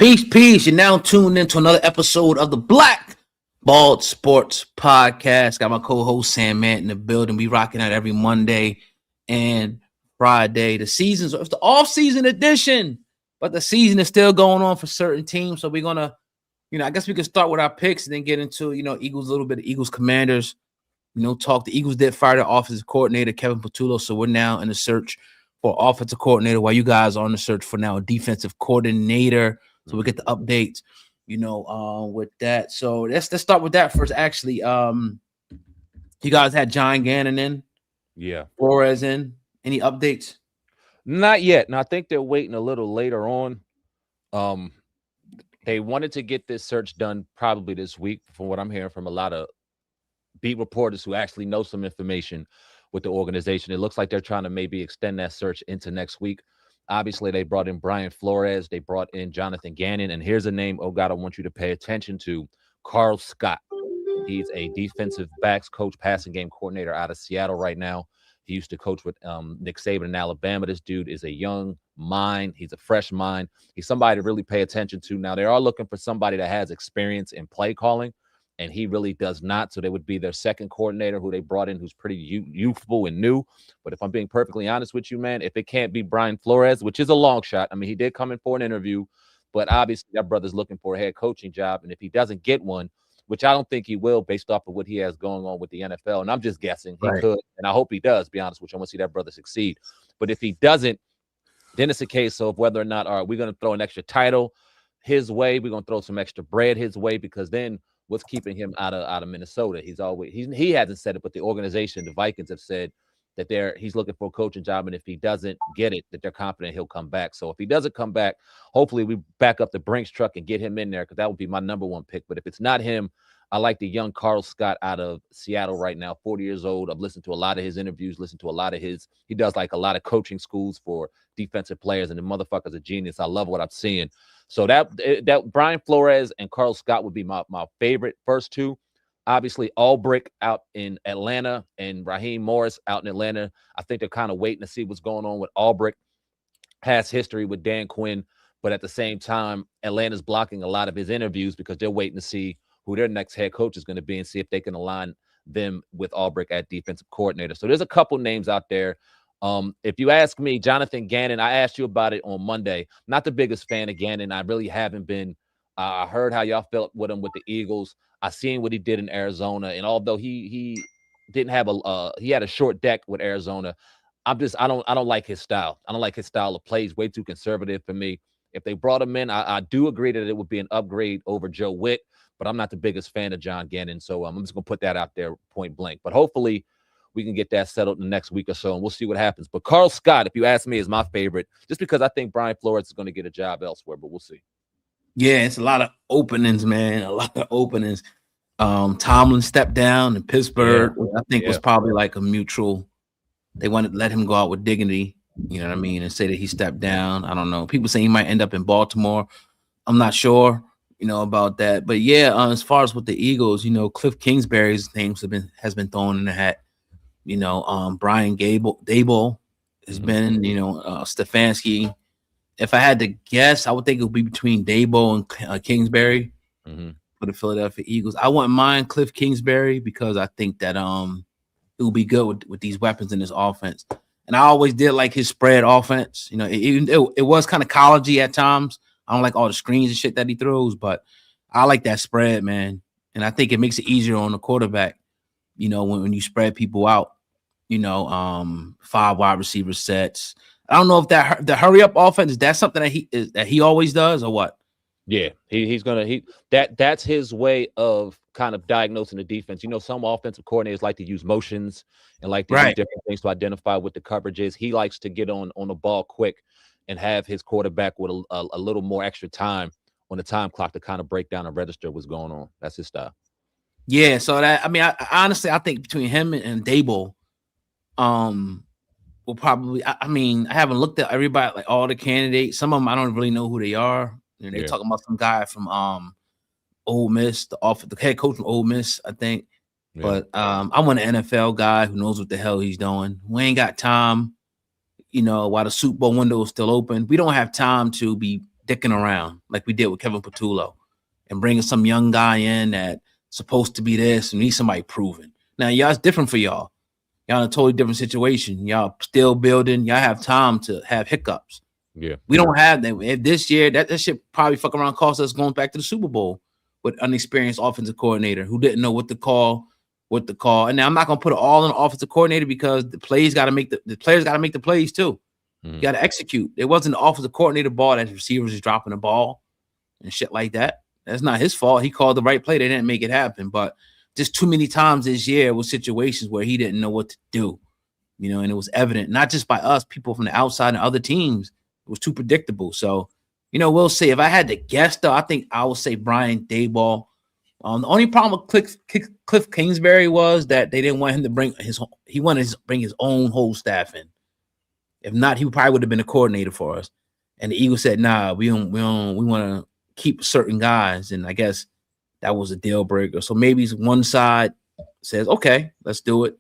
Peace, peace. You're now tuned into another episode of the Black Bald Sports Podcast. Got my co-host Sam Mant in the building. We rocking out every Monday and Friday. It's the off-season edition, but the season is still going on for certain teams. So we're gonna, I guess we can start with our picks and then get into, Eagles, a little bit of Eagles Commanders. Talk. The Eagles did fire their offensive coordinator, Kevin Patullo. So we're now in the search for offensive coordinator while you guys are on the search for now a defensive coordinator. So we get the updates, with that. So let's start with that first. Actually, you guys had John Gannon in, Flores in. Any updates? Not yet. And I think they're waiting a little later on. They wanted to get this search done probably this week, from what I'm hearing from a lot of beat reporters who actually know some information with the organization. It looks like they're trying to maybe extend that search into next week. Obviously, they brought in Brian Flores. They brought in Jonathan Gannon. And here's a name, oh, God, I want you to pay attention to, Carl Scott. He's a defensive backs coach, passing game coordinator out of Seattle right now. He used to coach with Nick Saban in Alabama. This dude is a young mind. He's a fresh mind. He's somebody to really pay attention to. Now, they are looking for somebody that has experience in play calling, and he really does not. So they would be their second coordinator who they brought in, who's pretty youthful and new. But if I'm being perfectly honest with you, man, if it can't be Brian Flores, which is a long shot. I mean, he did come in for an interview, but obviously that brother's looking for a head coaching job. And if he doesn't get one, which I don't think he will based off of what he has going on with the NFL, and I'm just guessing he could, and I hope he does, be honest with you. I want to see that brother succeed. But if he doesn't, then it's a case of whether or not, all right, we're going to throw an extra title his way. We're going to throw some extra bread his way, because then what's keeping him out of Minnesota? He hasn't said it, but the organization, the Vikings, have said that he's looking for a coaching job, and if he doesn't get it, that they're confident he'll come back. So if he doesn't come back, hopefully we back up the Brinks truck and get him in there, because that would be my number one pick. But if it's not him, I like the young Carl Scott out of Seattle right now, 40 years old. I've listened to a lot of his interviews, he does like a lot of coaching schools for defensive players, and the motherfucker's a genius. I love what I'm seeing. So that Brian Flores and Carl Scott would be my favorite first two. Obviously, Albrick out in Atlanta and Raheem Morris out in Atlanta. I think they're kind of waiting to see what's going on with Albrick. Has history with Dan Quinn, but at the same time, Atlanta's blocking a lot of his interviews because they're waiting to see who their next head coach is going to be and see if they can align them with Albrick at defensive coordinator. So there's a couple names out there. If you ask me, Jonathan Gannon, I asked you about it on Monday. Not the biggest fan of Gannon. I really haven't been. I heard how y'all felt with him with the Eagles. I seen what he did in Arizona, and although he didn't have he had a short deck with Arizona, I don't like his style. I don't like his style of play. He's way too conservative for me. If they brought him in, I do agree that it would be an upgrade over Joe Witt, but I'm not the biggest fan of John Gannon, so I'm just gonna put that out there point blank. But hopefully we can get that settled in the next week or so, and we'll see what happens. But Carl Scott, if you ask me, is my favorite, just because I think Brian Flores is going to get a job elsewhere, but we'll see. Yeah, it's a lot of openings, man. A lot of openings. Tomlin stepped down in Pittsburgh, which I think was probably like a mutual. They wanted to let him go out with dignity, you know what I mean, and say that he stepped down. I don't know. People say he might end up in Baltimore. I'm not sure, about that. But yeah, as far as with the Eagles, Cliff Kingsbury's names has been thrown in the hat. Brian Dable has been, Stefanski. If I had to guess, I would think it would be between Dable and Kingsbury for the Philadelphia Eagles. I wouldn't mind Cliff Kingsbury because I think that it would be good with these weapons in this offense. And I always did like his spread offense. It was kind of collegey at times. I don't like all the screens and shit that he throws, but I like that spread, man. And I think it makes it easier on the quarterback. When you spread people out, 5 wide receiver sets. I don't know if the hurry up offense, is that something that he always does or what? Yeah, that's his way of kind of diagnosing the defense. Some offensive coordinators like to use motions and like to use different things to identify what the coverage is. He likes to get on the ball quick and have his quarterback with a little more extra time on the time clock to kind of break down and register what's going on. That's his style. Yeah, so I honestly think between him and Dable, will probably. I haven't looked at everybody, like all the candidates. Some of them I don't really know who they are. They're talking about some guy from Ole Miss, the head coach from Ole Miss, I think. Yeah. But I want an NFL guy who knows what the hell he's doing. We ain't got time, while the Super Bowl window is still open. We don't have time to be dicking around like we did with Kevin Patullo and bringing some young guy in that's supposed to be this and need somebody proven. Now, y'all, it's different for y'all. Y'all in a totally different situation. Y'all still building. Y'all have time to have hiccups. Yeah. We don't have that. If this year, that shit probably fuck around cost us going back to the Super Bowl with unexperienced offensive coordinator who didn't know what to call. And now I'm not gonna put it all on the offensive coordinator because the players got to make the players got to make the plays too. You got to execute. It wasn't the offensive coordinator ball that the receivers is dropping the ball and shit like that. That's not his fault. He called the right play. They didn't make it happen. But just too many times this year was situations where he didn't know what to do, and it was evident, not just by us, people from the outside and other teams. It was too predictable. So, we'll see. If I had to guess, though, I think I would say Brian Daboll. The only problem with Cliff Kingsbury was that they didn't want him to bring he wanted to bring his own whole staff in. If not, he probably would have been a coordinator for us. And the Eagles said, nah, we want to keep certain guys. And I guess that was a deal breaker. So maybe one side says, okay, let's do it.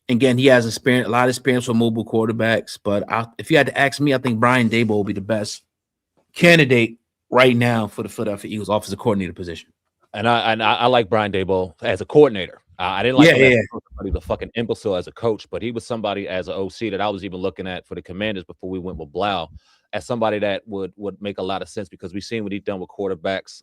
Again, he has a lot of experience with mobile quarterbacks. But if you had to ask me, I think Brian Daboll will be the best candidate right now for the Philadelphia Eagles offensive coordinator position. And I like Brian Daboll as a coordinator. I didn't like him as somebody, the fucking imbecile as a coach, but he was somebody as an OC that I was even looking at for the Commanders before we went with Blau as somebody that would make a lot of sense because we've seen what he's done with quarterbacks.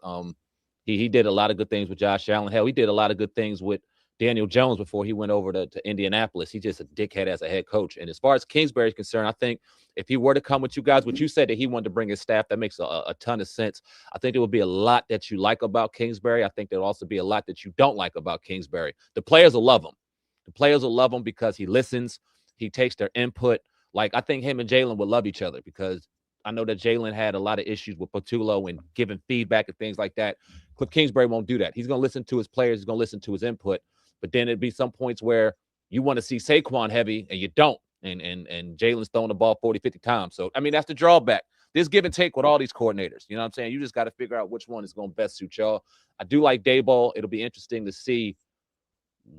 He did a lot of good things with Josh Allen. Hell, he did a lot of good things with Daniel Jones before he went over to Indianapolis. He's just a dickhead as a head coach. And as far as Kingsbury is concerned, I think if he were to come with you guys, what you said that he wanted to bring his staff, that makes a ton of sense. I think there will be a lot that you like about Kingsbury. I think there'll also be a lot that you don't like about Kingsbury. The players will love him. The players will love him because he listens. He takes their input. Like, I think him and Jalen would love each other because I know that Jalen had a lot of issues with Patullo and giving feedback and things like that. Cliff Kingsbury won't do that. He's going to listen to his players. He's going to listen to his input. But then it'd be some points where you want to see Saquon heavy and you don't. And Jalen's throwing the ball 40, 50 times. So, I mean, that's the drawback. There's give and take with all these coordinators. You know what I'm saying? You just got to figure out which one is going to best suit y'all. I do like Daboll. It'll be interesting to see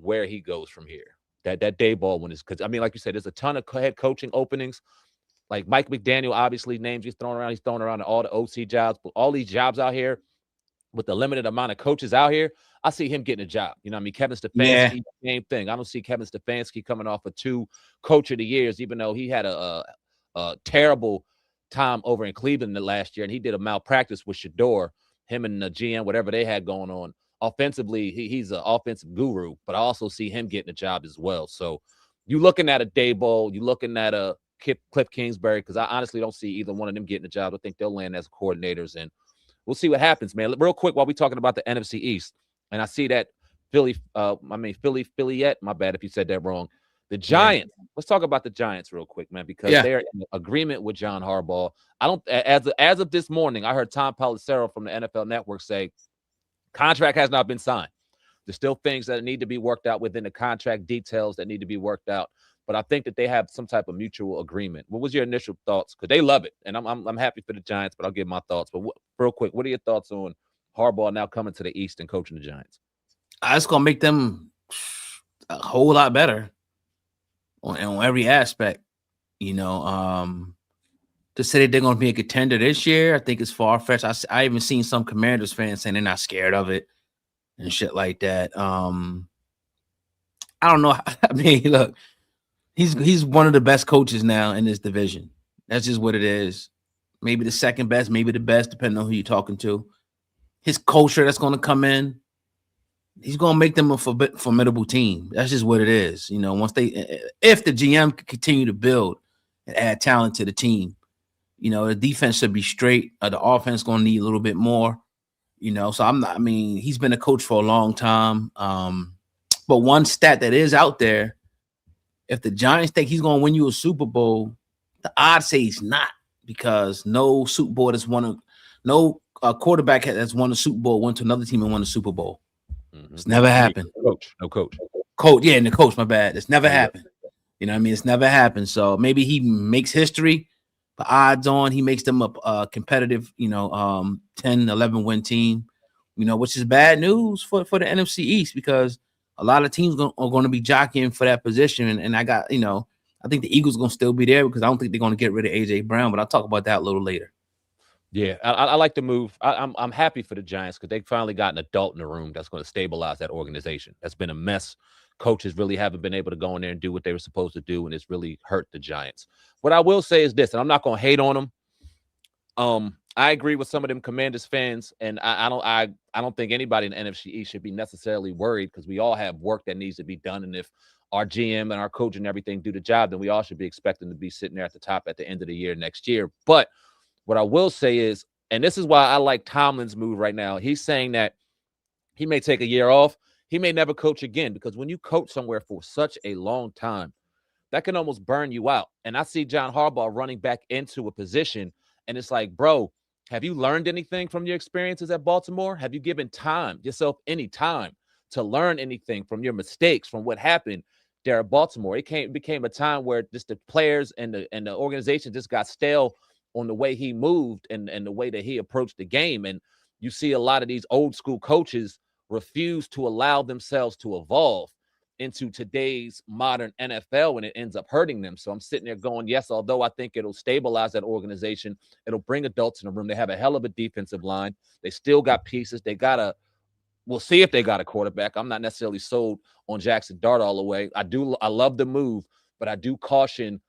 where he goes from here. That Daboll one is because, I mean, like you said, there's a ton of head coaching openings. Like Mike McDaniel, obviously, names he's throwing around. He's throwing around all the OC jobs. But all these jobs out here, with the limited amount of coaches out here, I see him getting a job. You know what I mean? Kevin Stefanski, same thing. I don't see Kevin Stefanski coming off of 2 Coach of the Years, even though he had a terrible time over in Cleveland the last year, and he did a malpractice with Shador, him and the GM, whatever they had going on. Offensively, he's an offensive guru, but I also see him getting a job as well. So you looking at a Daboll, you looking at a Cliff Kingsbury, because I honestly don't see either one of them getting a job. I think they'll land as coordinators, and we'll see what happens, man. Real quick, while we're talking about the NFC East, and I see that Phillyette, my bad if you said that wrong. The Giants. Let's talk about the Giants real quick, man, because they're in agreement with John Harbaugh. I don't, as of this morning, I heard Tom Pelissero from the NFL Network say contract has not been signed. There's still things that need to be worked out within the contract, details that need to be worked out. But I think that they have some type of mutual agreement. What was your initial thoughts? Because they love it, and I'm happy for the Giants. But I'll give my thoughts. But real quick, what are your thoughts on Harbaugh now coming to the East and coaching the Giants? It's gonna make them a whole lot better on every aspect. You know, to say that they're gonna be a contender this year, I think it's far fetched. I even seen some Commanders fans saying they're not scared of it and shit like that. I don't know. I mean, look. He's one of the best coaches now in this division. That's just what it is. Maybe the second best, maybe the best, depending on who you're talking to. His culture that's going to come in, he's going to make them a formidable team. That's just what it is. You know, if the GM can continue to build and add talent to the team, you know, the defense should be straight. The offense going to need a little bit more. You know, so he's been a coach for a long time. But one stat that is out there, if the Giants think he's going to win you a Super Bowl, the odds say he's not, because no Super Bowl has won no quarterback that's won a Super Bowl went to another team and won a Super Bowl. Mm-hmm. It's never happened. No coach. Yeah, and the coach, my bad. It's never happened. You know what I mean? It's never happened. So maybe he makes history, but odds on he makes them a competitive, 10, 11 win team, which is bad news for the NFC East, because a lot of teams are going to be jockeying for that position. And I got, I think the Eagles are going to still be there, because I don't think they're going to get rid of A.J. Brown, but I'll talk about that a little later. Yeah, I like the move. I'm happy for the Giants because they finally got an adult in the room that's going to stabilize that organization. That's been a mess. Coaches really haven't been able to go in there and do what they were supposed to do, and it's really hurt the Giants. What I will say is this, and I'm not going to hate on them. I agree with some of them Commanders fans, and I don't think anybody in the NFC East should be necessarily worried because we all have work that needs to be done, and if our GM and our coach and everything do the job, then we all should be expecting to be sitting there at the top at the end of the year next year. But what I will say is, and this is why I like Tomlin's move right now. He's saying that he may take a year off. He may never coach again because when you coach somewhere for such a long time, that can almost burn you out. And I see John Harbaugh running back into a position, and it's like, bro, have you learned anything from your experiences at Baltimore? Have you given yourself any time to learn anything from your mistakes, from what happened there at Baltimore? It became a time where just the players and the organization just got stale on the way he moved and the way that he approached the game. And you see a lot of these old school coaches refuse to allow themselves to evolve into today's modern NFL, and it ends up hurting them. So I'm sitting there going, yes, although I think it'll stabilize that organization, it'll bring adults in the room. They have a hell of a defensive line. They still got pieces. We'll see if they got a quarterback. I'm not necessarily sold on Jackson Dart all the way. I love the move, but I do caution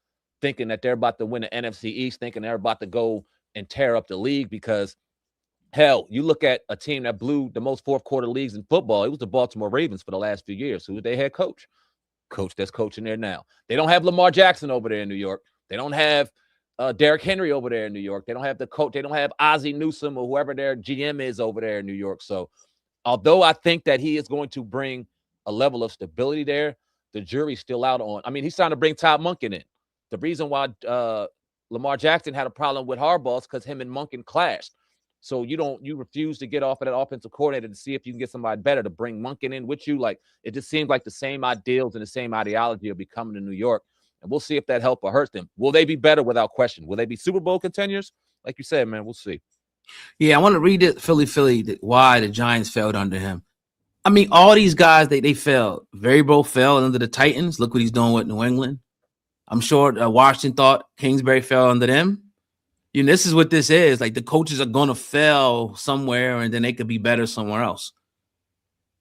thinking that they're about to win the NFC East, thinking they're about to go and tear up the league because, hell, you look at a team that blew the most fourth quarter leagues in football. It was the Baltimore Ravens for the last few years. Who was their head coach? Coach that's coaching there now. They don't have Lamar Jackson over there in New York. They don't have Derrick Henry over there in New York. They don't have the coach. They don't have Ozzie Newsome or whoever their GM is over there in New York. So although I think that he is going to bring a level of stability there, the jury's still out on. I mean, he's trying to bring Todd Monken in. The reason why Lamar Jackson had a problem with Harbaugh is because him and Monken clashed. So you refuse to get off of that offensive coordinator to see if you can get somebody better to bring Monken in with you. Like, it just seems like the same ideals and the same ideology will be coming to New York. And we'll see if that helps or hurts them. Will they be better without question? Will they be Super Bowl contenders? Like you said, man, we'll see. Yeah, I want to read it, Philly, why the Giants failed under him. I mean, all these guys, they failed. Variable fell under the Titans. Look what he's doing with New England. I'm sure Washington thought Kingsbury fell under them. You know, this is what this is. Like, the coaches are going to fail somewhere, and then they could be better somewhere else.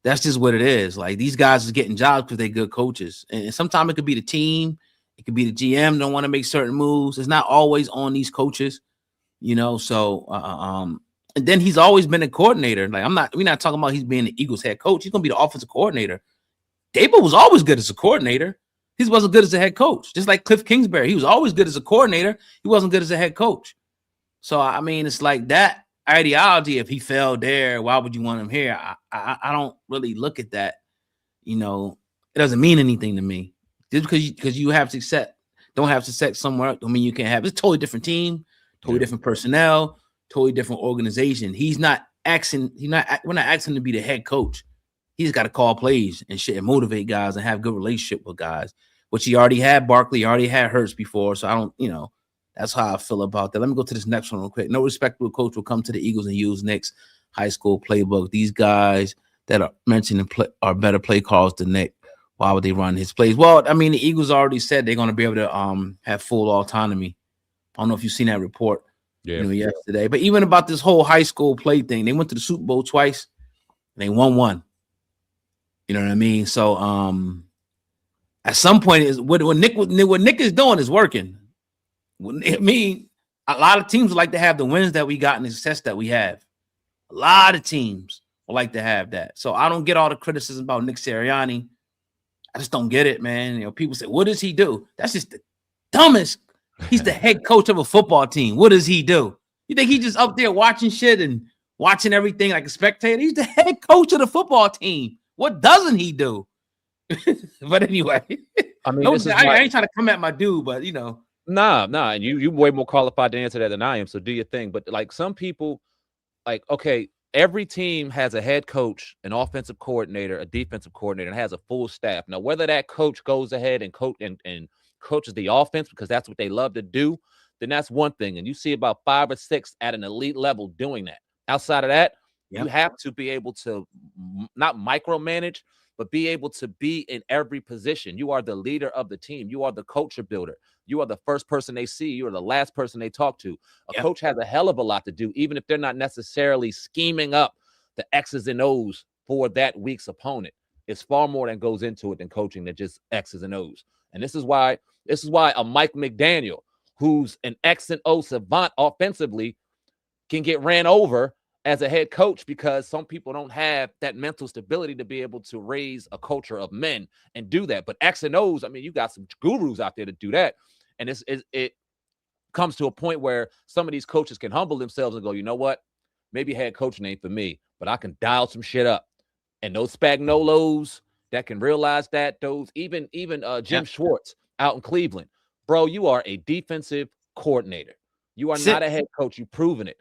That's just what it is. Like, these guys are getting jobs because they're good coaches. And sometimes it could be the team. It could be the GM don't want to make certain moves. It's not always on these coaches, you know. So, and then he's always been a coordinator. Like, we're not talking about he's being the Eagles head coach. He's going to be the offensive coordinator. Dable was always good as a coordinator. He wasn't good as a head coach. Just like Cliff Kingsbury. He was always good as a coordinator. He wasn't good as a head coach. So, I mean, it's like that ideology. If he failed there, why would you want him here? I don't really look at that. You know, it doesn't mean anything to me. Just because you have success, don't have success somewhere, don't mean you can't have. It's a totally different team, totally different personnel, totally different organization. We're not asking him to be the head coach. He's got to call plays and shit and motivate guys and have good relationship with guys, which he already had Barkley, already had Hurts before. So I don't, that's how I feel about that. Let me go to this next one real quick. No respectable coach will come to the Eagles and use Nick's high school playbook. These guys that are mentioned are better play calls than Nick. Why would they run his plays? Well, I mean, the Eagles already said they're going to be able to have full autonomy. I don't know if you've seen that report yesterday. But even about this whole high school play thing, they went to the Super Bowl twice. And they won one. You know what I mean? So at some point, is what Nick is doing is working. I mean, a lot of teams would like to have the wins that we got and the success that we have. A lot of teams would like to have that. So I don't get all the criticism about Nick Sirianni. I just don't get it, man. You know, people say, what does he do? That's just the dumbest. He's the head coach of a football team. What does he do? You think he's just up there watching shit and watching everything like a spectator? He's the head coach of the football team. What doesn't he do? But anyway, I mean, I ain't trying to come at my dude, but Nah, and you way more qualified to answer that than I am. So do your thing. But like some people, like, okay, every team has a head coach, an offensive coordinator, a defensive coordinator, and has a full staff. Now, whether that coach goes ahead and coaches the offense because that's what they love to do, then that's one thing. And you see about 5 or 6 at an elite level doing that. Outside of that, you have to be able to not micromanage, but be able to be in every position. You are the leader of the team. You are the culture builder. You are the first person they see. You are the last person they talk to. A coach has a hell of a lot to do, even if they're not necessarily scheming up the X's and O's for that week's opponent. It's far more that goes into it than coaching than just X's and O's. And this is why a Mike McDaniel, who's an X and O savant offensively, can get ran over as a head coach, because some people don't have that mental stability to be able to raise a culture of men and do that. But X and O's, I mean, you got some gurus out there to do that. And it comes to a point where some of these coaches can humble themselves and go, you know what? Maybe head coaching ain't for me, but I can dial some shit up. And those Spagnolos that can realize that, those even Jim Schwartz out in Cleveland, bro, you are a defensive coordinator. You are not a head coach. You've proven it.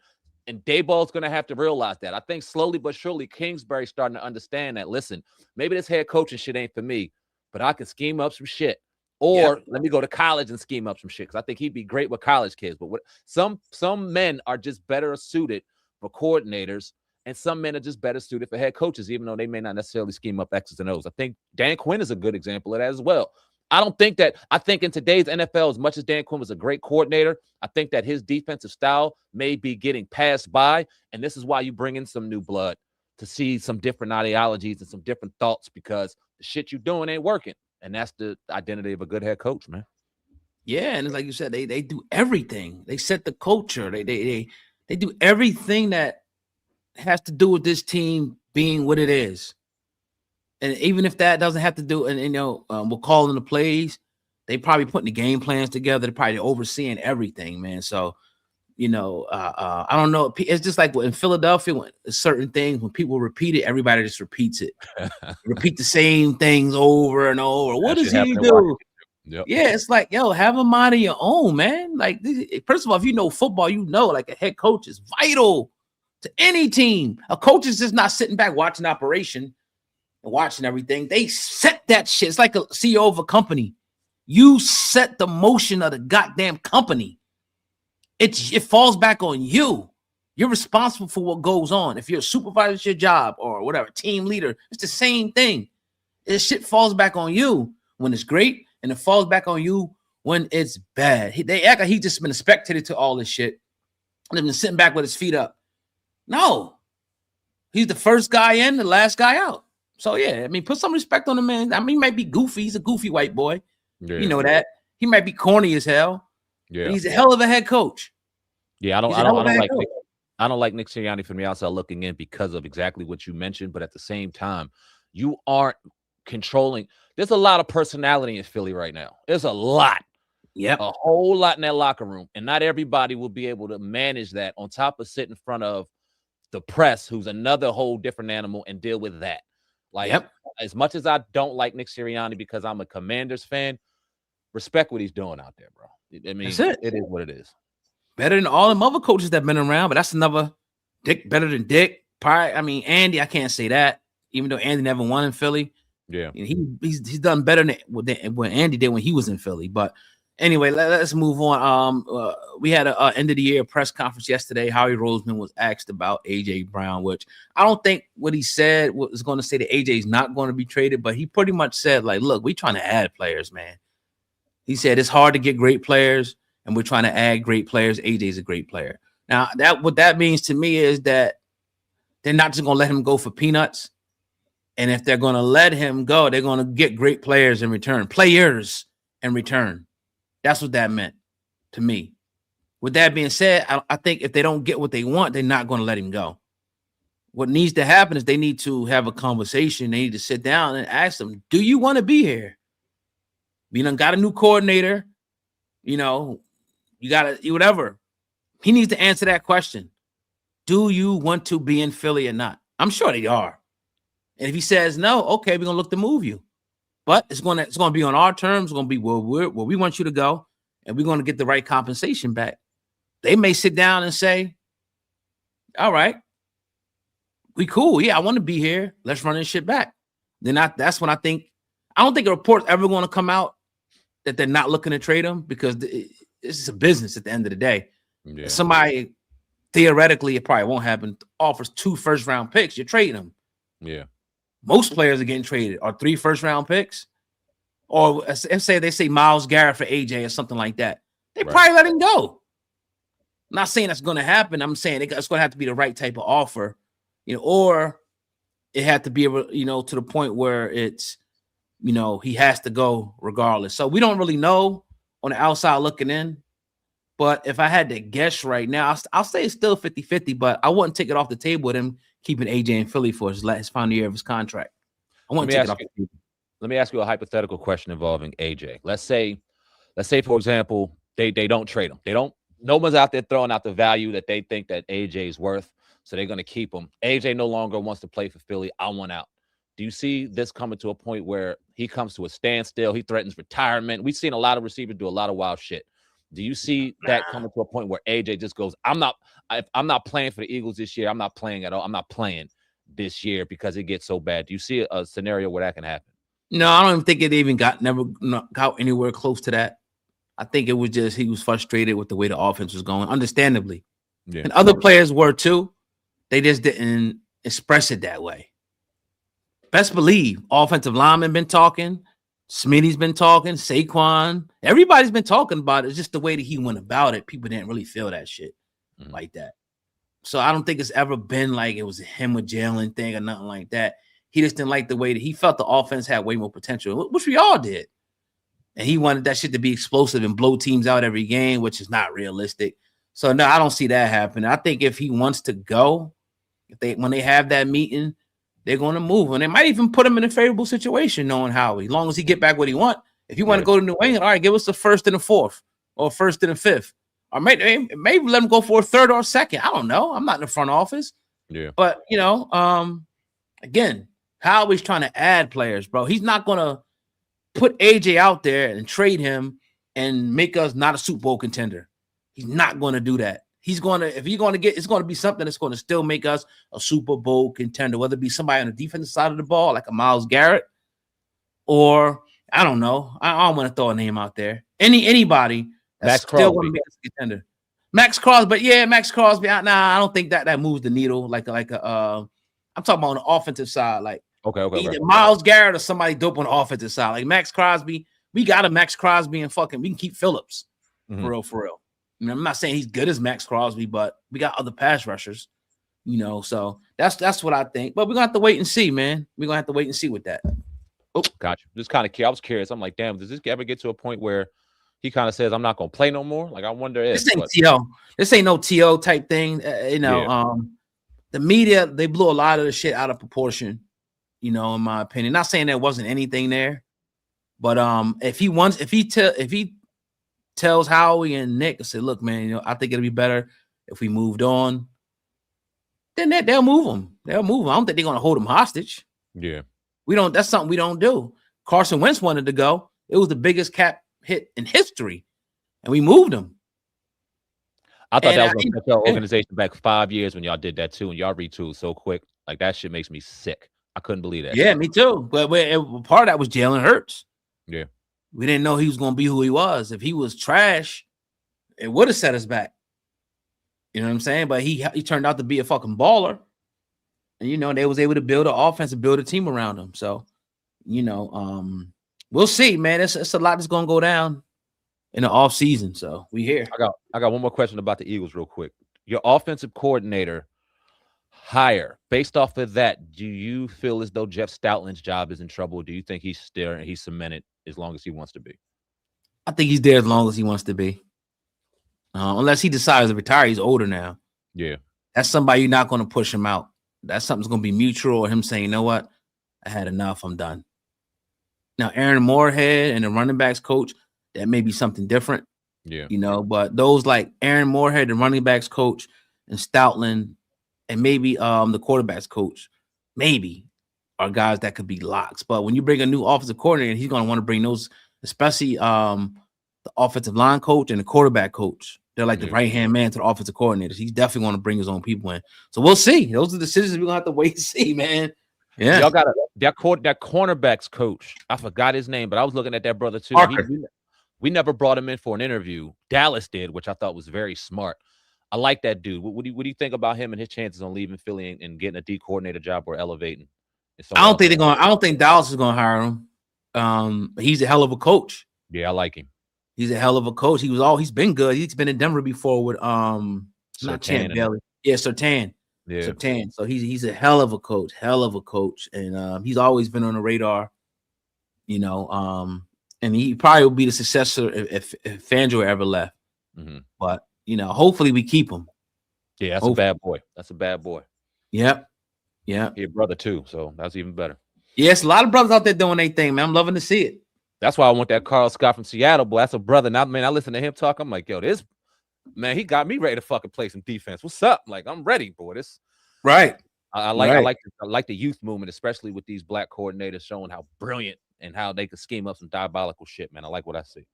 And Dayball's going to have to realize that. I think slowly but surely Kingsbury's starting to understand that, listen, maybe this head coaching shit ain't for me, but I can scheme up some shit. Or let me go to college and scheme up some shit, because I think he'd be great with college kids. But some men are just better suited for coordinators, and some men are just better suited for head coaches, even though they may not necessarily scheme up X's and O's. I think Dan Quinn is a good example of that as well. I think in today's NFL, as much as Dan Quinn was a great coordinator, I think that his defensive style may be getting passed by. And this is why you bring in some new blood to see some different ideologies and some different thoughts, because the shit you're doing ain't working. And that's the identity of a good head coach, man. Yeah, and it's like you said, they do everything. They set the culture. They do everything that has to do with this team being what it is. And even if that doesn't have to do, and we're calling the plays, they probably putting the game plans together. They're probably overseeing everything, man. So, I don't know. It's just like in Philadelphia, when certain things, when people repeat it, everybody just repeats it. Repeat the same things over and over. What does he do? Yep. Yeah, it's like, have a mind of your own, man. Like, first of all, if you know football, like a head coach is vital to any team. A coach is just not sitting back watching operation and watching everything. They set that shit. It's like a CEO of a company. You set the motion of the goddamn company. It falls back on you. You're responsible for what goes on. If you're a supervisor, it's your job, or whatever, team leader, it's the same thing. This shit falls back on you when it's great, and it falls back on you when it's bad. They act like he's just been a spectator to all this shit and been sitting back with his feet up. No. He's the first guy in, the last guy out. So, yeah, I mean, put some respect on the man. I mean, he might be goofy. He's a goofy white boy. Yeah. You know that. He might be corny as hell. Yeah. But he's a hell of a head coach. Yeah, I don't like Nick Sirianni from the outside looking in because of exactly what you mentioned. But at the same time, you aren't controlling. There's a lot of personality in Philly right now. There's a lot. Yep. A whole lot in that locker room. And not everybody will be able to manage that on top of sitting in front of the press, who's another whole different animal, and deal with that. Like, as much as I don't like Nick Sirianni because I'm a Commanders fan, respect what he's doing out there, bro. I mean, it is what it is. Better than all them other coaches that have been around, but that's another Dick, better than Dick. Probably, I mean, Andy, I can't say that, even though Andy never won in Philly. Yeah. He's done better than what Andy did when he was in Philly. But anyway, let's move on. We had an end of the year press conference yesterday. Howie Roseman was asked about AJ Brown, which I don't think what he said was going to say that AJ is not going to be traded, but he pretty much said, like, look, we're trying to add players, man. He said it's hard to get great players, and we're trying to add great players. AJ's a great player. Now, what that means to me is that they're not just going to let him go for peanuts. And if they're going to let him go, they're going to get great players in return. That's what that meant to me. With that being said, I think if they don't get what they want, they're not going to let him go. What needs to happen is they need to have a conversation. They need to sit down and ask them, do you want to be here? You done got a new coordinator. You got to, whatever. He needs to answer that question. Do you want to be in Philly or not? I'm sure they are. And if he says no, okay, we're going to look to move you. But it's going to be on our terms. It's going to be where we want you to go, and we're going to get the right compensation back. They may sit down and say, all right, we cool. Yeah, I want to be here. Let's run this shit back. That's when I don't think a report's ever going to come out that they're not looking to trade him, because it's a business at the end of the day. Yeah. Somebody, theoretically, it probably won't happen, offers 2 first-round picks, you're trading them. Yeah. Most players are getting traded. Are 3 first-round picks? or say they say Myles Garrett for AJ or something like that, they probably let him go. I'm not saying that's going to happen. I'm saying it's going to have to be the right type of offer, or it had to be, to the point where it's, he has to go regardless. So we don't really know on the outside looking in. But if I had to guess right now, I'll say it's still 50-50, but I wouldn't take it off the table with him keeping AJ in Philly for his final year of his contract. I wouldn't take it off the table. Let me ask you a hypothetical question involving AJ. Let's say, for example, they don't trade him. No one's out there throwing out the value that they think that AJ is worth, so they're going to keep him. AJ no longer wants to play for Philly. I want out. Do you see this coming to a point where he comes to a standstill? He threatens retirement. We've seen a lot of receivers do a lot of wild shit. Do you see that coming to a point where AJ just goes, I'm not playing for the Eagles this year. I'm not playing at all. I'm not playing this year because it gets so bad. Do you see a scenario where that can happen? No, I don't even think it even got anywhere close to that. I think it was just he was frustrated with the way the offense was going, understandably. Yeah. And other players were too. They just didn't express it that way. Best believe offensive linemen been talking. Smitty's been talking, Saquon, everybody's been talking about it. It's just the way that he went about it. People didn't really feel that shit like that. So I don't think it's ever been like it was him with Jalen thing or nothing like that. He just didn't like the way that he felt the offense had way more potential, which we all did. And he wanted that shit to be explosive and blow teams out every game, which is not realistic. So no, I don't see that happening. I think if he wants to go, when they have that meeting, they're going to move, and they might even put him in a favorable situation, knowing Howie. As long as he get back what he want. If you want to go to New England, all right, give us the first and the fourth, or first and the fifth, or maybe let him go for a third or a second. I don't know. I'm not in the front office. Yeah, but again, Howie's trying to add players, bro. He's not going to put AJ out there and trade him and make us not a Super Bowl contender. He's not going to do that. He's going to, if he's going to get, it's going to be something that's going to still make us a Super Bowl contender, whether it be somebody on the defensive side of the ball, like a Myles Garrett, or I don't know. I don't want to throw a name out there. Anybody that's still going to be a contender. Max Crosby, but yeah, Max Crosby. I don't think that moves the needle. I'm talking about on the offensive side, like either Myles Garrett or somebody dope on the offensive side, like Max Crosby. We got a Max Crosby and we can keep Phillips for real. I'm not saying he's good as Max Crosby, but we got other pass rushers, so that's what I think. But we're going to have to wait and see, man. We're going to have to wait and see with that. Oh, gotcha. Just kind of curious. I was curious. I'm like, damn, does this ever get to a point where he kind of says, I'm not going to play no more? Like, I wonder if. This ain't no TO type thing. The media, they blew a lot of the shit out of proportion, in my opinion. Not saying there wasn't anything there, but if he tells Howie and Nick, I said, look, man, I think it'll be better if we moved on. Then they'll move him. They'll move him. I don't think they're going to hold him hostage. Yeah. That's something we don't do. Carson Wentz wanted to go. It was the biggest cap hit in history, and we moved him. I thought that was going to set your organization back 5 years when y'all did that too, and y'all retooled so quick. Like, that shit makes me sick. I couldn't believe that. Yeah, me too. But part of that was Jalen Hurts. Yeah. We didn't know he was going to be who he was. If he was trash, it would have set us back. You know what I'm saying? But he turned out to be a fucking baller. And, they was able to build an offense and build a team around him. So, we'll see, man. It's a lot that's going to go down in the offseason. So we here. I got one more question about the Eagles real quick. Your offensive coordinator hire, based off of that, do you feel as though Jeff Stoutland's job is in trouble? Do you think he's there and he's cemented as long as he wants to be? I think he's there as long as he wants to be. Unless he decides to retire. He's older now. Yeah. That's somebody you're not going to push him out. That's something's going to be mutual, or him saying, you know what? I had enough. I'm done. Now, Aaron Moorhead and the running backs coach, that may be something different. Yeah. But those like Aaron Moorhead, the running backs coach, and Stoutland, and maybe the quarterbacks coach, maybe are guys that could be locks. But when you bring a new offensive coordinator, he's going to want to bring those, especially the offensive line coach and the quarterback coach. They're like the right-hand man to the offensive coordinators. He's definitely going to bring his own people in. So we'll see. Those are the decisions we're going to have to wait and see, man. Yeah. Y'all got that cornerbacks coach. I forgot his name, but I was looking at that brother too. We never brought him in for an interview. Dallas did, which I thought was very smart. I like that dude. What do you think about him and his chances on leaving Philly and getting a D coordinator job or elevating? I don't think Dallas is going to hire him. He's a hell of a coach. Yeah, I like him. He's a hell of a coach. He's been good. He's been in Denver before with not Champ Bailey. Yeah, Surtain. Yeah. Surtain. So he's a hell of a coach. And he's always been on the radar, and he probably will be the successor if Fangio ever left. Mm-hmm. But hopefully we keep him. Yeah, that's a bad boy. That's a bad boy. Yep. Yeah. He a brother too, so that's even better. Yes, a lot of brothers out there doing their thing, man. I'm loving to see it. That's why I want that Carl Scott from Seattle, boy. That's a brother. Now, man, I listen to him talk. I'm like, yo, this man, he got me ready to fucking play some defense. What's up? Like, I'm ready, boy. This right. I like the youth movement, especially with these black coordinators showing how brilliant and how they could scheme up some diabolical shit, man. I like what I see.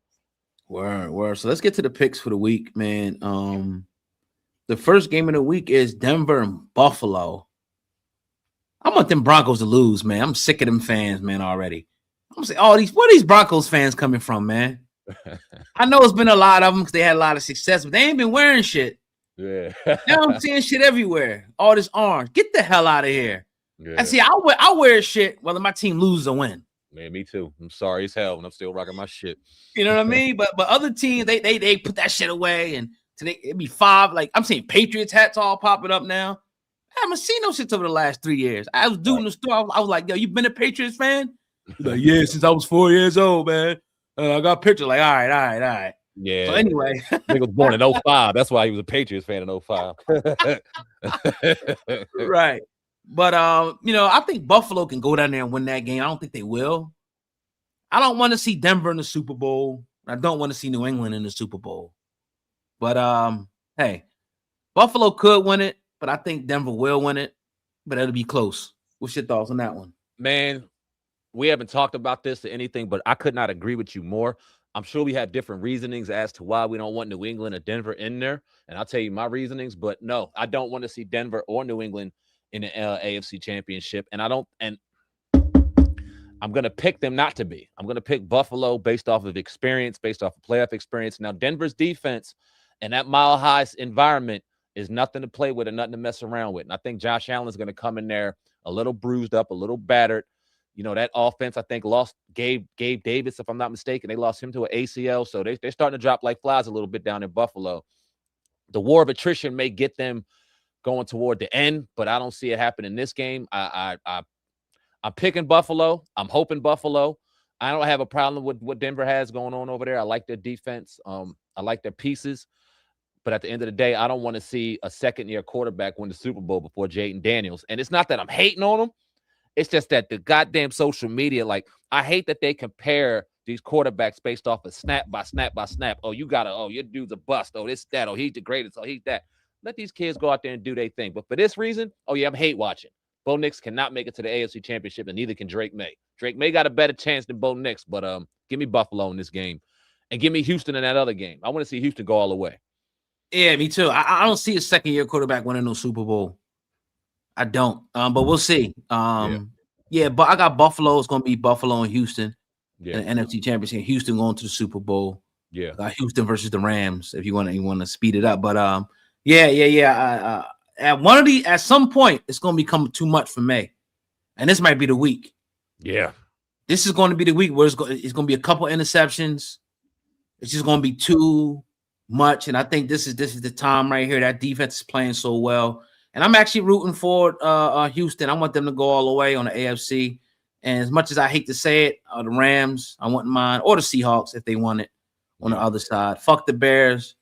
Word. So let's get to the picks for the week, man. The first game of the week is Denver and Buffalo. I want them Broncos to lose, man. I'm sick of them fans, man, already. I'm saying, where are these Broncos fans coming from, man? I know it's been a lot of them because they had a lot of success, but they ain't been wearing shit. Yeah. Now I'm seeing shit everywhere. All this orange. Get the hell out of here. Yeah. And see, I wear shit whether my team loses or win. Man, me too. I'm sorry as hell, and I'm still rocking my shit. You know what I mean? But other teams, they put that shit away, and today it'd be 5. Like I'm seeing Patriots hats all popping up now. I haven't seen no shit over the last 3 years. I was doing the store. I was like, yo, you been a Patriots fan? He's like, yeah, since I was 4 years old, man. I got pictures. Like, all right. Yeah. So anyway, he was born in 05. That's why he was a Patriots fan in 05. Right. But I think Buffalo can go down there and win that game. I don't think they will. I don't want to see Denver in the Super Bowl. I don't want to see New England in the Super Bowl. But hey, Buffalo could win it, but I think Denver will win it. But it'll be close. What's your thoughts on that one? Man, we haven't talked about this or anything, but I could not agree with you more. I'm sure we have different reasonings as to why we don't want New England or Denver in there. And I'll tell you my reasonings, but no, I don't want to see Denver or New England in the AFC Championship. And I'm going to pick them not to be. I'm going to pick Buffalo based off of experience, based off of playoff experience. Now, Denver's defense and that mile-high environment is nothing to play with and nothing to mess around with. And I think Josh Allen is going to come in there a little bruised up, a little battered. That offense, I think, lost Gabe Davis, if I'm not mistaken. They lost him to an ACL, so they're starting to drop like flies a little bit down in Buffalo. The war of attrition may get them going toward the end, but I don't see it happen in this game. I'm picking Buffalo. I'm hoping Buffalo. I don't have a problem with what Denver has going on over there. I like their defense. I like their pieces. But at the end of the day, I don't want to see a second-year quarterback win the Super Bowl before Jayden Daniels. And it's not that I'm hating on him. It's just that the goddamn social media, like, I hate that they compare these quarterbacks based off of snap by snap by snap. Oh, your dude's a bust. Oh, this, that. Oh, he's the greatest. Oh, he's that. Let these kids go out there and do their thing. But for this reason, I'm hate watching. Bo Nix cannot make it to the AFC Championship, and neither can Drake May. Drake May got a better chance than Bo Nix, but give me Buffalo in this game. And give me Houston in that other game. I want to see Houston go all the way. Yeah, me too. I don't see a second-year quarterback winning no Super Bowl. I don't. But we'll see. Yeah, but I got Buffalo. It's going to be Buffalo and Houston in the NFC Championship. Houston going to the Super Bowl. Yeah. I got Houston versus the Rams if you want to speed it up. But yeah. At some point, it's going to become too much for May. And this might be the week. Yeah. This is going to be the week where it's going to be a couple interceptions. It's just going to be too much. And I think this is the time right here. That defense is playing so well. And I'm actually rooting for Houston. I want them to go all the way on the AFC. And as much as I hate to say it, the Rams, I want mine, or the Seahawks if they want it on the other side. Fuck the Bears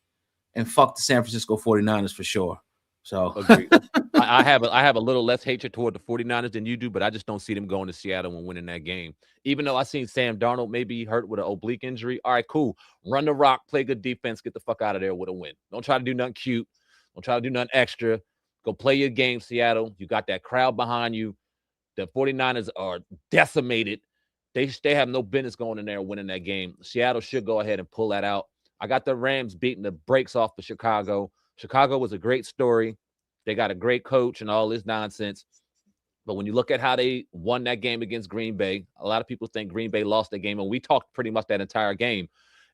and fuck the San Francisco 49ers for sure. So agreed. I have a little less hatred toward the 49ers than you do, but I just don't see them going to Seattle and winning that game. Even though I seen Sam Darnold maybe hurt with an oblique injury. All right, cool. Run the rock, play good defense, get the fuck out of there with a win. Don't try to do nothing cute. Don't try to do nothing extra. Go play your game, Seattle. You got that crowd behind you. The 49ers are decimated. They have no business going in there and winning that game. Seattle should go ahead and pull that out. I got the Rams beating the brakes off of Chicago. Chicago was a great story. They got a great coach and all this nonsense. But when you look at how they won that game against Green Bay, a lot of people think Green Bay lost that game. And we talked pretty much that entire game.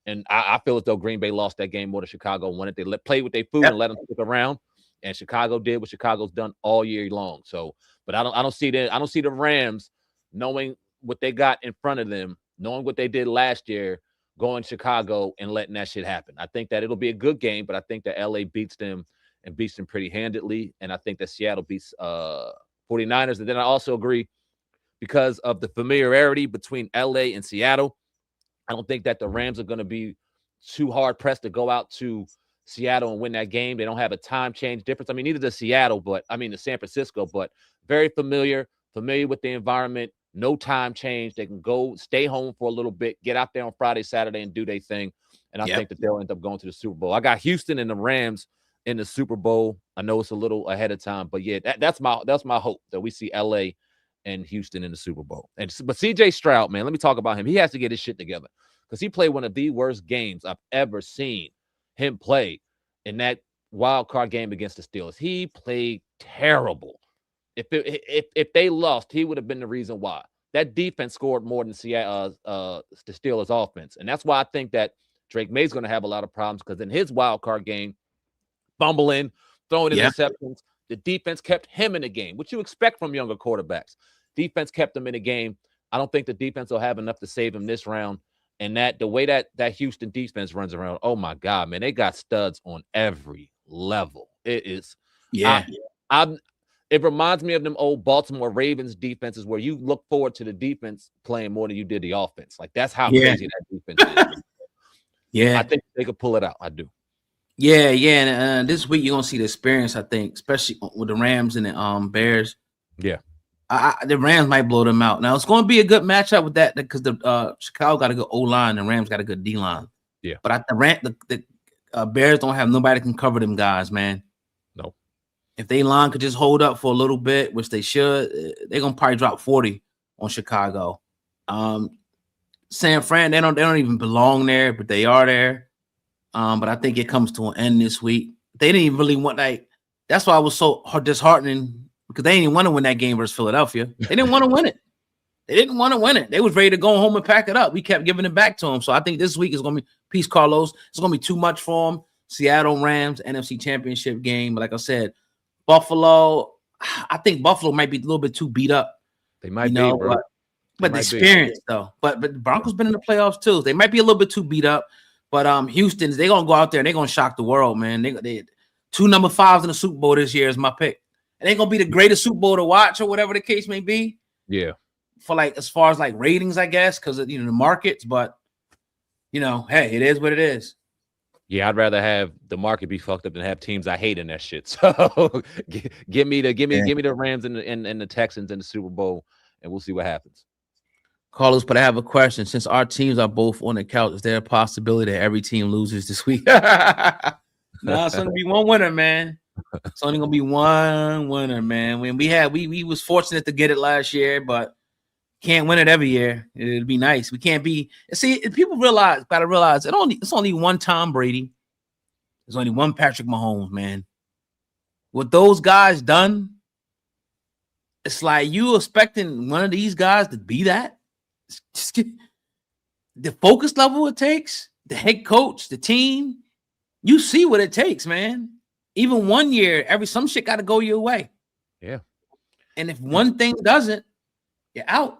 And I feel as though Green Bay lost that game more than Chicago won it. They played with their food and let them stick around. And Chicago did what Chicago's done all year long. So, but I don't see the Rams knowing what they got in front of them knowing what they did last year, going to Chicago and letting that shit happen. I think that it'll be a good game, but I think that LA beats them and beats them pretty handedly. And I think that Seattle beats 49ers. And then I also agree, because of the familiarity between LA and Seattle, I don't think that the Rams are going to be too hard pressed to go out to Seattle and win that game. They don't have a time change difference. I mean, neither does Seattle, the San Francisco, but very familiar with the environment, no time change. They can go stay home for a little bit, get out there on Friday, Saturday, and do their thing. And I think that they'll end up going to the Super Bowl. I got Houston and the Rams in the Super Bowl. I know it's a little ahead of time, but yeah, that's my hope, that we see LA and Houston in the Super Bowl. But CJ Stroud, man, let me talk about him. He has to get his shit together, because he played one of the worst games I've ever seen him play in that wild card game against the Steelers. He played terrible. If they lost, he would have been the reason why. That defense scored more than the Steelers offense. And that's why I think that Drake May's going to have a lot of problems, because in his wild card game, fumbling, throwing interceptions, the defense kept him in the game, which you expect from younger quarterbacks. Defense kept him in the game. I don't think the defense will have enough to save him this round. And the way that Houston defense runs around, oh my God, man, they got studs on every level. It is, it reminds me of them old Baltimore Ravens defenses, where you look forward to the defense playing more than you did the offense. Like, that's how crazy that defense is. I think they could pull it out. I do. Yeah. And this week you're gonna see the experience, I think, especially with the Rams and the Bears. Yeah. The Rams might blow them out. Now it's going to be a good matchup with that, because the Chicago got a good O-line and Rams got a good D-line. Yeah, but the Bears don't have nobody that can cover them guys, man. No. If they line could just hold up for a little bit, which they should, they're gonna probably drop 40 on Chicago. San Fran, they don't even belong there, but they are there. But I think it comes to an end this week. They didn't even really want that's why I was so disheartening. Because they didn't want to win that game versus Philadelphia. They didn't want to win it. They was ready to go home and pack it up. We kept giving it back to them. So I think this week is going to be, peace, Carlos. It's going to be too much for them. Seattle Rams, NFC Championship game. But like I said, Buffalo, I think Buffalo might be a little bit too beat up. They might be, bro. But the experience, though. But the Broncos been in the playoffs, too. They might be a little bit too beat up. But Houston, they're going to go out there and they're going to shock the world, man. They 2 number 5s in the Super Bowl this year is my pick. It ain't gonna be the greatest Super Bowl to watch, or whatever the case may be. Yeah. For as far as ratings, I guess, because of the markets. But hey, it is what it is. Yeah, I'd rather have the market be fucked up than have teams I hate in that shit. So give me the Rams and the Texans in the Super Bowl, and we'll see what happens. Carlos, but I have a question. Since our teams are both on the couch, is there a possibility that every team loses this week? No, it's gonna be one winner, man. It's only gonna be one winner, man. When we was fortunate to get it last year, but can't win it every year. It'd be nice. We can't be. See, people gotta realize it's only one Tom Brady. There's only one Patrick Mahomes, man. What those guys done, it's like you expecting one of these guys to be that. Just get the focus level it takes, the head coach, the team. You see what it takes, man. Even 1 year, some shit got to go your way. Yeah. And if one thing doesn't, you're out.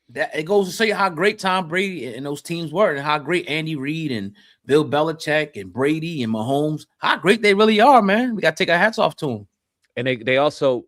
That it goes to show you how great Tom Brady and those teams were, and how great Andy Reid and Bill Belichick and Brady and Mahomes, how great they really are, man. We got to take our hats off to them. And they also,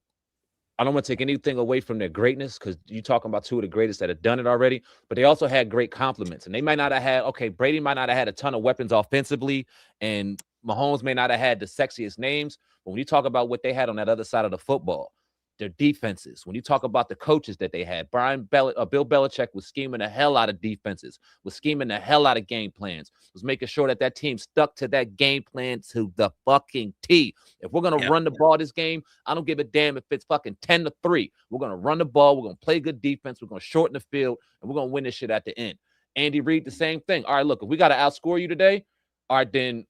I don't want to take anything away from their greatness, because you're talking about 2 of the greatest that have done it already, but they also had great compliments. And they might not have had, Brady might not have had a ton of weapons offensively, and Mahomes may not have had the sexiest names, but when you talk about what they had on that other side of the football, their defenses, when you talk about the coaches that they had, Bill Belichick was scheming the hell out of defenses, was scheming the hell out of game plans, was making sure that team stuck to that game plan to the fucking T. If we're going to run the ball this game, I don't give a damn if it's fucking 10-3. We're going to run the ball. We're going to play good defense. We're going to shorten the field, and we're going to win this shit at the end. Andy Reid, the same thing. All right, look, if we got to outscore you today, all right, then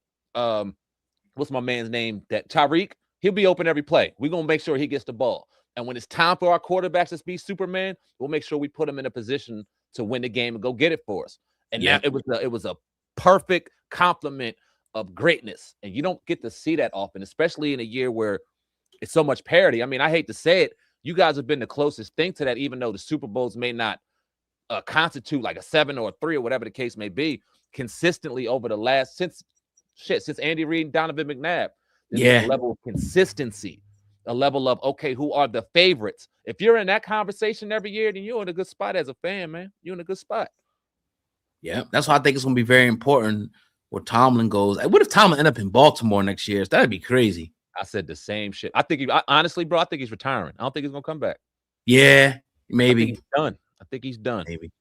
what's my man's name? That Tyreek, he'll be open every play. We're going to make sure he gets the ball. And when it's time for our quarterbacks to be Superman, we'll make sure we put him in a position to win the game and go get it for us. And now it was a perfect complement of greatness. And you don't get to see that often, especially in a year where it's so much parity. I mean, I hate to say it. You guys have been the closest thing to that, even though the Super Bowls may not constitute like a 7 or a 3 or whatever the case may be consistently over the last since Andy Reid and Donovan McNabb. There's a level of consistency, a level of, okay, who are the favorites? If you're in that conversation every year, then you're in a good spot as a fan, man. You're in a good spot. Yeah, that's why I think it's going to be very important where Tomlin goes. What if Tomlin end up in Baltimore next year? That'd be crazy. I said the same shit. I think honestly, bro, I think he's retiring. I don't think he's going to come back. Yeah, maybe. I think he's done. I think he's done. Maybe.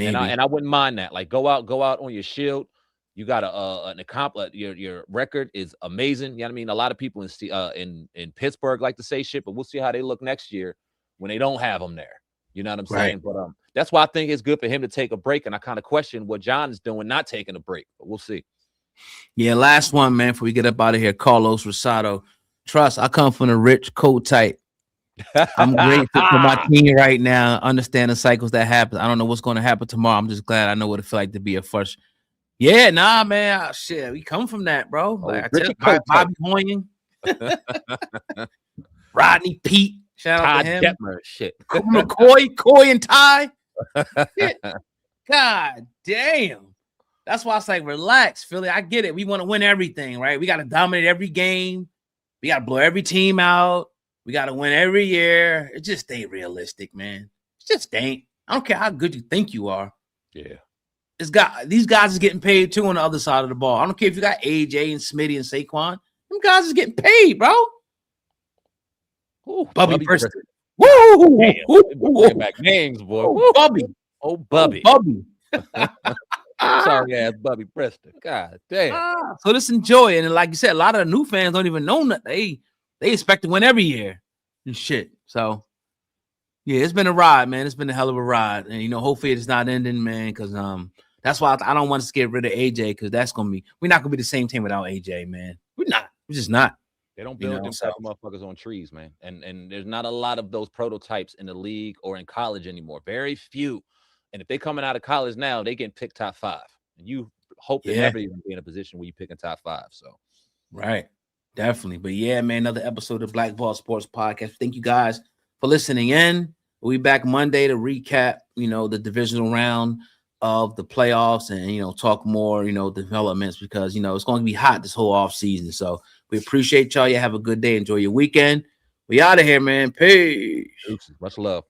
And I wouldn't mind that. Like, go out on your shield. You got an accomplishment. Your record is amazing. You know what I mean? A lot of people in Pittsburgh like to say shit, but we'll see how they look next year when they don't have them there. You know what I'm saying? But that's why I think it's good for him to take a break. And I kind of question what John is doing, not taking a break. But we'll see. Yeah, last one, man. Before we get up out of here, Carlos Rosado. Trust, I come from the rich, cold type. I'm grateful for my team right now. Understand the cycles that happen. I don't know what's going to happen tomorrow. I'm just glad I know what it feels like to be a first. Yeah, nah, man. Shit, we come from that, bro. Like I tell Bobby Hoying, Rodney Pete, shout out to him. Detmer, shit. Coy and Ty. God damn. That's why I say relax, Philly. I get it. We want to win everything, right? We got to dominate every game. We got to blow every team out. We got to win every year. It just ain't realistic, man. It just ain't. I don't care how good you think you are. Yeah. These guys is getting paid too on the other side of the ball. I don't care if you got AJ and Smitty and Saquon. Them guys is getting paid, bro. Ooh, Bubby Preston. Woo! Damn, back names, boy. Ooh, Bubby. Oh, Bubby. Bubby. Sorry ass Bubby Preston. God damn. So just enjoy it. And like you said, a lot of the new fans don't even know that they expect to win every year and shit. So yeah, it's been a ride, man. It's been a hell of a ride. And hopefully it's not ending, man, because that's why I don't want to get rid of AJ, because we're not gonna be the same team without AJ, man. We're not. We're just not. They don't build them type of motherfuckers on trees, man. And there's not a lot of those prototypes in the league or in college anymore. Very few. And if they're coming out of college now, they can pick top 5. And you hope to never even be in a position where you pick in top 5. So right. Definitely. But yeah, man, another episode of Black Ball Sports Podcast. Thank you guys for listening in. We'll be back Monday to recap, the divisional round of the playoffs and, talk more, developments, because, it's going to be hot this whole off season. So we appreciate y'all. You have a good day. Enjoy your weekend. We out of here, man. Peace. Much love.